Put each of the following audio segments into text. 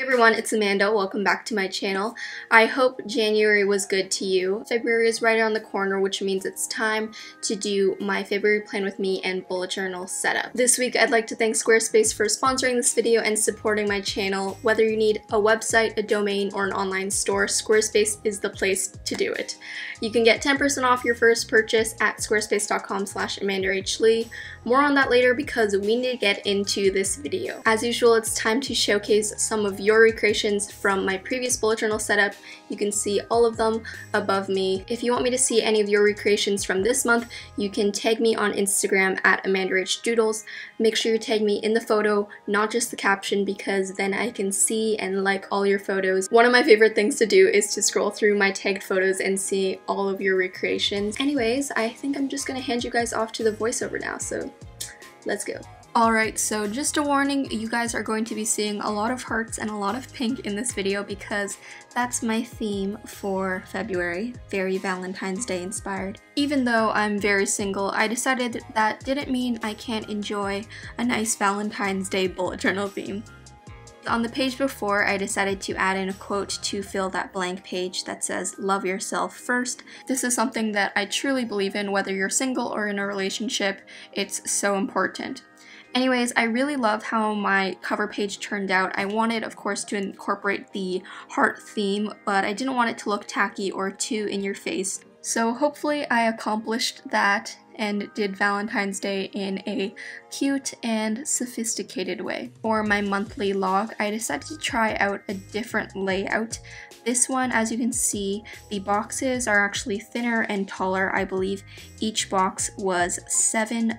everyone, it's Amanda. Welcome back to my channel. I hope January was good to you. February is right around the corner, which means it's time to do my February plan with me and bullet journal setup. This week I'd like to thank Squarespace for sponsoring this video and supporting my channel. Whether you need a website, a domain, or an online store, Squarespace is the place to do it. You can get 10% off your first purchase at squarespace.com/AmandaHLee. More on that later because we need to get into this video. As usual, it's time to showcase some of your recreations from my previous bullet journal setup. You can see all of them above me. If you want me to see any of your recreations from this month, you can tag me on Instagram at AmandaHDoodles. Make sure you tag me in the photo, not just the caption, because then I can see and like all your photos. One of my favorite things to do is to scroll through my tagged photos and see all of your recreations. Anyways, I think I'm just gonna hand you guys off to the voiceover now, so let's go. Alright, so just a warning, you guys are going to be seeing a lot of hearts and a lot of pink in this video because that's my theme for February, very Valentine's Day inspired. Even though I'm very single, I decided that didn't mean I can't enjoy a nice Valentine's Day bullet journal theme. On the page before, I decided to add in a quote to fill that blank page that says, "Love yourself first." This is something that I truly believe in, whether you're single or in a relationship. It's so important. Anyways, I really love how my cover page turned out. I wanted, of course, to incorporate the heart theme, but I didn't want it to look tacky or too in your face. So hopefully I accomplished that and did Valentine's Day in a cute and sophisticated way. For my monthly log, I decided to try out a different layout. This one, as you can see, the boxes are actually thinner and taller. I believe each box was 7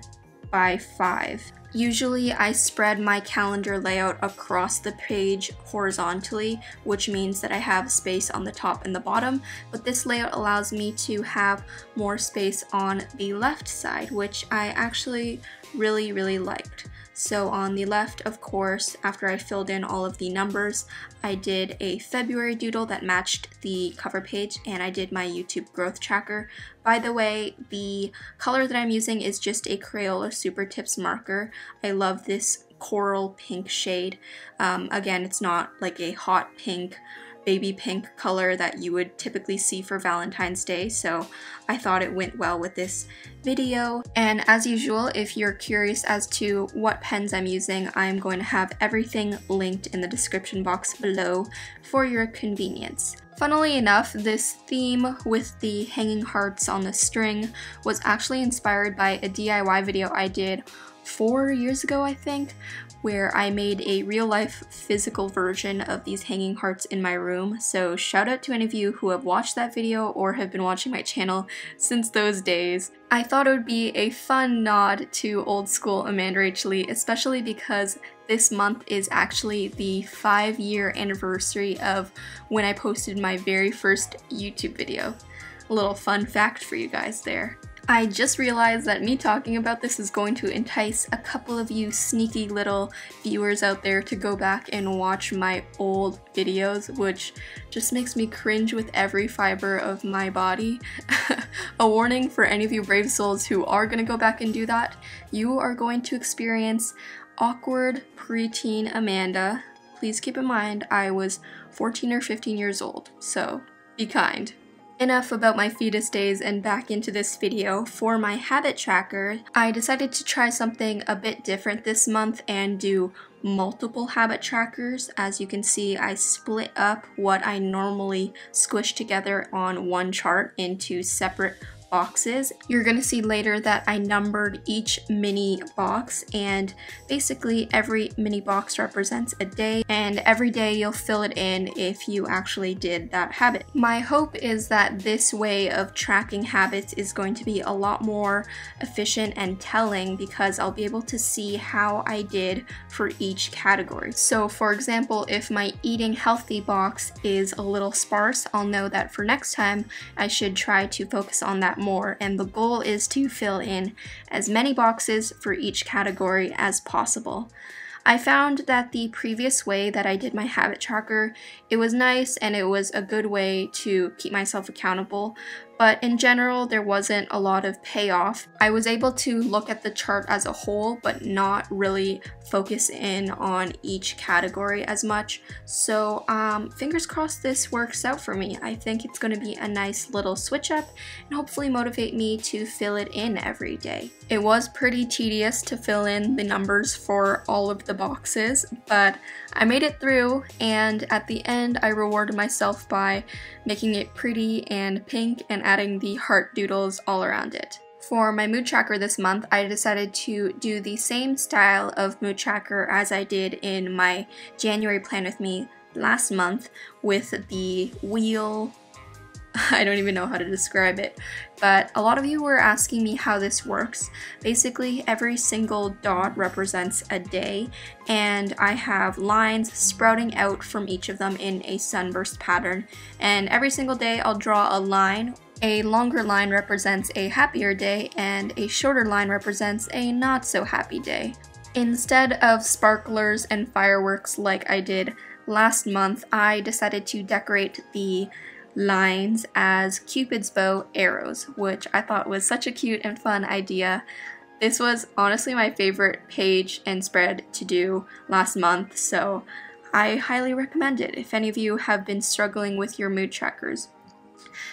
by 5. Usually I spread my calendar layout across the page horizontally, which means that I have space on the top and the bottom, but this layout allows me to have more space on the left side, which I actually really liked. So on the left, of course, after I filled in all of the numbers, I did a February doodle that matched the cover page, and I did my YouTube growth tracker. By the way, the color that I'm using is just a Crayola Super Tips marker. I love this coral pink shade. Again, it's not like a hot pink, baby pink color that you would typically see for Valentine's Day, so I thought it went well with this video. And as usual, if you're curious as to what pens I'm using, I'm going to have everything linked in the description box below for your convenience. Funnily enough, this theme with the hanging hearts on the string was actually inspired by a DIY video I did 4 years ago, I think, where I made a real-life physical version of these hanging hearts in my room. So shout out to any of you who have watched that video or have been watching my channel since those days. I thought it would be a fun nod to old school AmandaHLee, especially because this month is actually the 5-year anniversary of when I posted my very first YouTube video. A little fun fact for you guys there. I just realized that me talking about this is going to entice a couple of you sneaky little viewers out there to go back and watch my old videos, which just makes me cringe with every fiber of my body. A warning for any of you brave souls who are going to go back and do that: you are going to experience awkward preteen Amanda. Please keep in mind I was 14 or 15 years old, so be kind. Enough about my fetus days and back into this video. For my habit tracker, I decided to try something a bit different this month and do multiple habit trackers. As you can see, I split up what I normally squish together on one chart into separate boxes. You're gonna see later that I numbered each mini box, and basically every mini box represents a day, and every day you'll fill it in if you actually did that habit. My hope is that this way of tracking habits is going to be a lot more efficient and telling because I'll be able to see how I did for each category. So for example, if my eating healthy box is a little sparse, I'll know that for next time I should try to focus on that more, and the goal is to fill in as many boxes for each category as possible. I found that the previous way that I did my habit tracker, it was nice and it was a good way to keep myself accountable, but in general there wasn't a lot of payoff. I was able to look at the chart as a whole but not really focus in on each category as much. So fingers crossed this works out for me. I think it's going to be a nice little switch up and hopefully motivate me to fill it in every day. It was pretty tedious to fill in the numbers for all of the boxes, but I made it through, and at the end I rewarded myself by making it pretty and pink and adding the heart doodles all around it. For my mood tracker this month, I decided to do the same style of mood tracker as I did in my January plan with me last month, with the wheel. I don't even know how to describe it, but a lot of you were asking me how this works. Basically, every single dot represents a day, and I have lines sprouting out from each of them in a sunburst pattern, and every single day I'll draw a line. A longer line represents a happier day, and a shorter line represents a not so happy day. Instead of sparklers and fireworks like I did last month, I decided to decorate the lines as Cupid's bow arrows, which I thought was such a cute and fun idea. This was honestly my favorite page and spread to do last month, so I highly recommend it if any of you have been struggling with your mood trackers.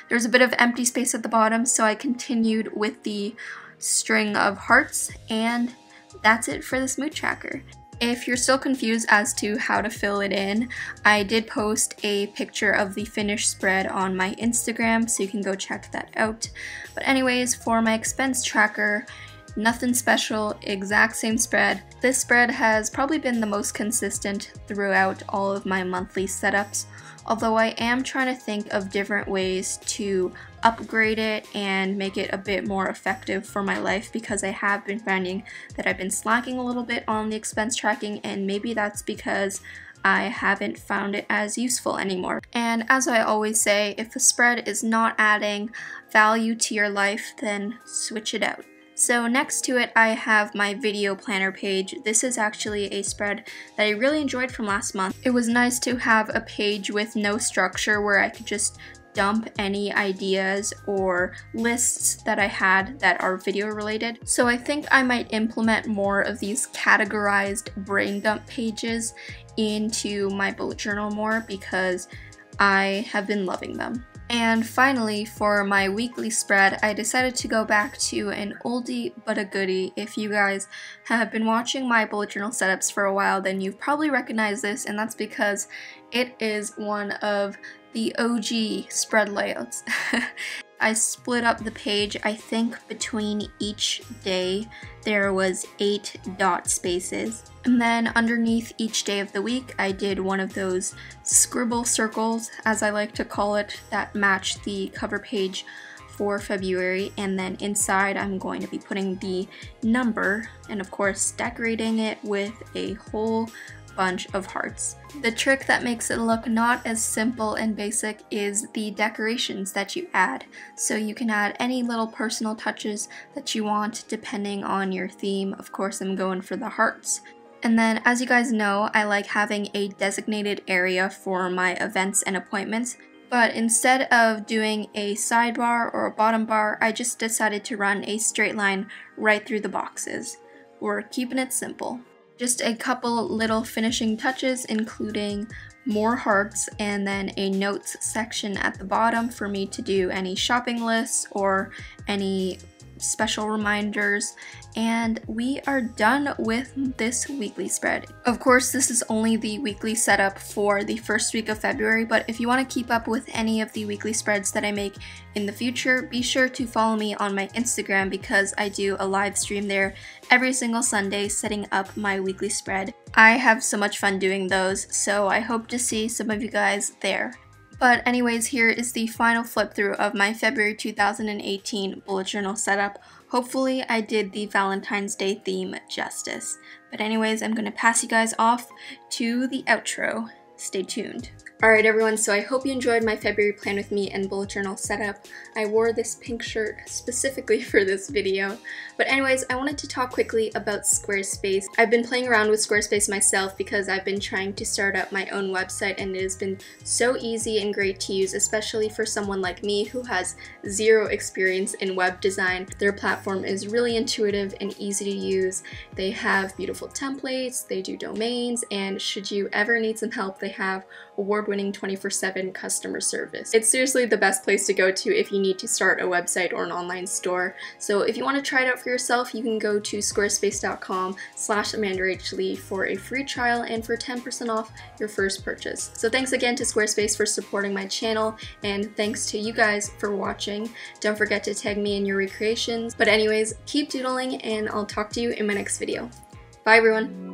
There's a bit of empty space at the bottom, so I continued with the string of hearts, and that's it for this mood tracker. If you're still confused as to how to fill it in, I did post a picture of the finished spread on my Instagram, so you can go check that out. But anyways, for my expense tracker, nothing special, exact same spread. This spread has probably been the most consistent throughout all of my monthly setups, although I am trying to think of different ways to upgrade it and make it a bit more effective for my life, because I have been finding that I've been slacking a little bit on the expense tracking, and maybe that's because I haven't found it as useful anymore. And as I always say, if a spread is not adding value to your life, then switch it out. So next to it, I have my video planner page. This is actually a spread that I really enjoyed from last month. It was nice to have a page with no structure where I could just dump any ideas or lists that I had that are video related. So I think I might implement more of these categorized brain dump pages into my bullet journal more, because I have been loving them. And finally, for my weekly spread, I decided to go back to an oldie but a goodie. If you guys have been watching my bullet journal setups for a while, then you've probably recognized this, and that's because it is one of the OG spread layouts. I split up the page. I think between each day there was 8 dot spaces. And then underneath each day of the week, I did one of those scribble circles, as I like to call it, that match the cover page for February. And then inside, I'm going to be putting the number and of course decorating it with a whole bunch of hearts. The trick that makes it look not as simple and basic is the decorations that you add. So you can add any little personal touches that you want depending on your theme. Of course, I'm going for the hearts. And then, as you guys know, I like having a designated area for my events and appointments. But instead of doing a sidebar or a bottom bar, I just decided to run a straight line right through the boxes. We're keeping it simple. Just a couple little finishing touches, including more hearts and then a notes section at the bottom for me to do any shopping lists or any special reminders, and we are done with this weekly spread. Of course, this is only the weekly setup for the first week of February, but if you want to keep up with any of the weekly spreads that I make in the future, be sure to follow me on my Instagram, because I do a live stream there every single Sunday setting up my weekly spread. I have so much fun doing those, so I hope to see some of you guys there. But anyways, here is the final flip through of my February 2018 bullet journal setup. Hopefully I did the Valentine's Day theme justice. But anyways, I'm going to pass you guys off to the outro. Stay tuned. Alright everyone, so I hope you enjoyed my February plan with me and bullet journal setup. I wore this pink shirt specifically for this video. But anyways, I wanted to talk quickly about Squarespace. I've been playing around with Squarespace myself because I've been trying to start up my own website, and it has been so easy and great to use, especially for someone like me who has zero experience in web design. Their platform is really intuitive and easy to use. They have beautiful templates, they do domains, and should you ever need some help, they have award-winning 24/7 customer service. It's seriously the best place to go to if you need to start a website or an online store. So if you want to try it out for yourself, you can go to squarespace.com/AmandaRachelLee for a free trial and for 10% off your first purchase. So thanks again to Squarespace for supporting my channel, and thanks to you guys for watching. Don't forget to tag me in your recreations. But anyways, keep doodling and I'll talk to you in my next video. Bye everyone!